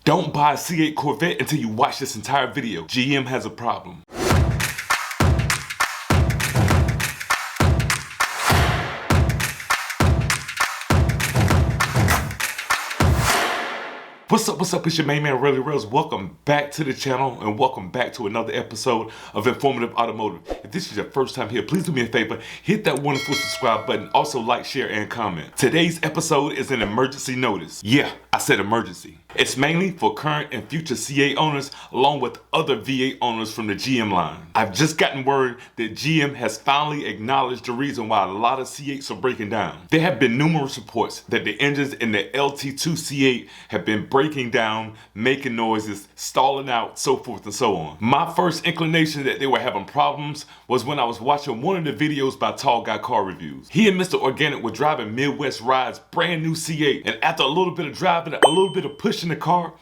Don't buy a C8 Corvette until you watch this entire video. GM has a problem. What's up, it's your main man, Really Rails. Welcome back to the channel and welcome back to another episode of Informative Automotive. If this is your first time here, please do me a favor, hit that wonderful subscribe button, also like, share, and comment. Today's episode is an emergency notice. Yeah, I said emergency. It's mainly for current and future C8 owners along with other V8 owners from the GM line. I've just gotten word that GM has finally acknowledged the reason why a lot of C8s are breaking down. There have been numerous reports that the engines in the LT2 C8 have been breaking down, making noises, stalling out, so forth and so on. My first inclination that they were having problems was when I was watching one of the videos by Tall Guy Car Reviews. He and Mr. Organic were driving Midwest Ride's brand new C8, and after a little bit of driving, a little bit of pushing the car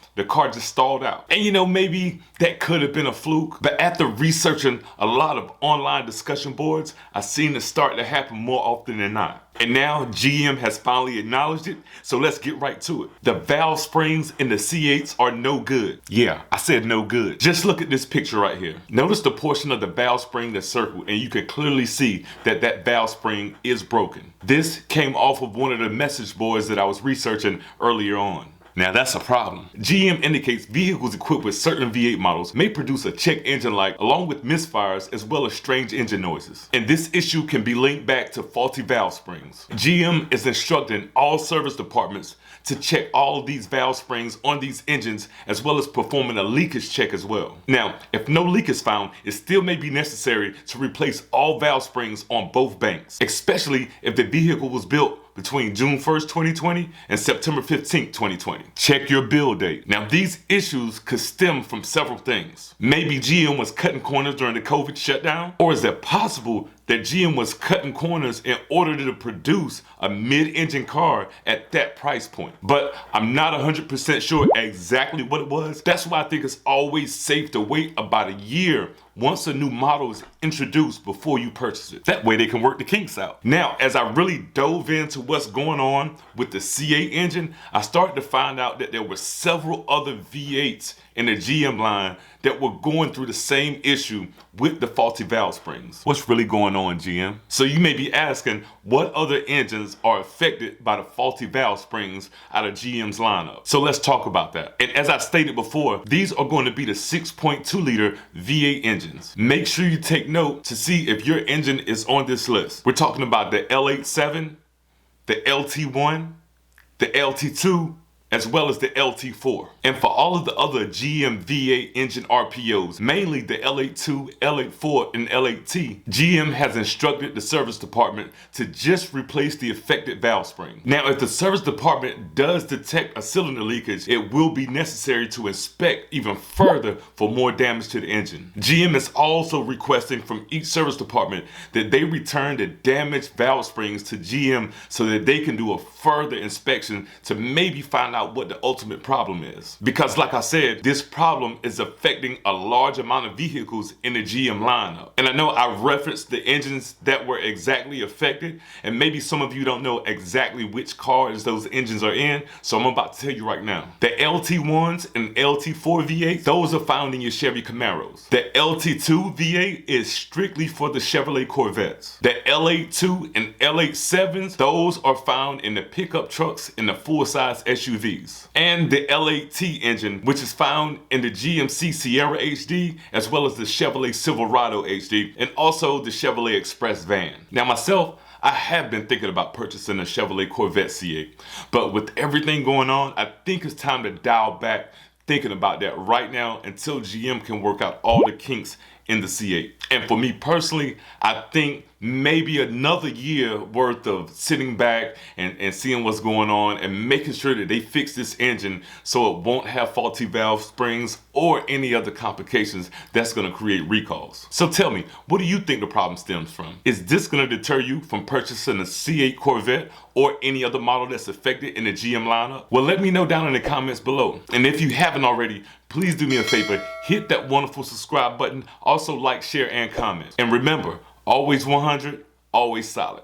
just stalled out. And you know, maybe that could have been a fluke, but after researching a lot of online discussion boards, I've seen it start to happen more often than not. And now GM has finally acknowledged it, so let's get right to it. The valve springs in the C8s are no good. Yeah, I said no good. Just look at this picture right here. Notice the portion of the valve spring that's circled, and you can clearly see that that valve spring is broken. This came off of one of the message boards that I was researching earlier on. Now that's a problem. GM indicates vehicles equipped with certain V8 models may produce a check engine light along with misfires as well as strange engine noises. And this issue can be linked back to faulty valve springs. GM is instructing all service departments to check all of these valve springs on these engines as well as performing a leakage check as well. Now, if no leak is found, it still may be necessary to replace all valve springs on both banks, especially if the vehicle was built between June 1st, 2020 and September 15th, 2020. Check your build date. Now, these issues could stem from several things. Maybe GM was cutting corners during the COVID shutdown, or is it possible that GM was cutting corners in order to produce a mid-engine car at that price point? But I'm not 100% sure exactly what it was. That's why I think it's always safe to wait about a year once a new model is introduced before you purchase it. That way they can work the kinks out. Now, as I really dove into what's going on with the C8 engine, I started to find out that there were several other V8s in the GM line that were going through the same issue with the faulty valve springs. What's really going on, GM? So you may be asking, what other engines are affected by the faulty valve springs out of GM's lineup? So let's talk about that. And as I stated before, these are going to be the 6.2 liter V8 engines. Make sure you take note to see if your engine is on this list. We're talking about the L87, the LT1, the LT2, as well as the LT4. And for all of the other GM V8 engine RPOs, mainly the L82, L84, and L8T, GM has instructed the service department to just replace the affected valve spring. Now, if the service department does detect a cylinder leakage, it will be necessary to inspect even further for more damage to the engine. GM is also requesting from each service department that they return the damaged valve springs to GM so that they can do a further inspection to maybe find out what the ultimate problem is. Because like I said, this problem is affecting a large amount of vehicles in the GM lineup. And I know I referenced the engines that were exactly affected, and maybe some of you don't know exactly which cars those engines are in, so I'm about to tell you right now. The LT1s and LT4 V8, those are found in your Chevy Camaros. The LT2 V8 is strictly for the Chevrolet Corvettes. The L82 and L87s, those are found in the pickup trucks and the full-size SUVs. And the L8T engine, which is found in the GMC Sierra HD, as well as the Chevrolet Silverado HD, and also the Chevrolet Express van. Now myself, I have been thinking about purchasing a Chevrolet Corvette C8, but with everything going on, I think it's time to dial back thinking about that right now until GM can work out all the kinks in the C8. And for me personally, I think maybe another year worth of sitting back and seeing what's going on and making sure that they fix this engine so it won't have faulty valve springs or any other complications that's going to create recalls. So tell me, what do you think the problem stems from? Is this going to deter you from purchasing a C8 Corvette or any other model that's affected in the GM lineup? Well, let me know down in the comments below. And if you haven't already, please do me a favor, hit that wonderful subscribe button, also like, share, and comment. And remember, always 100, always solid.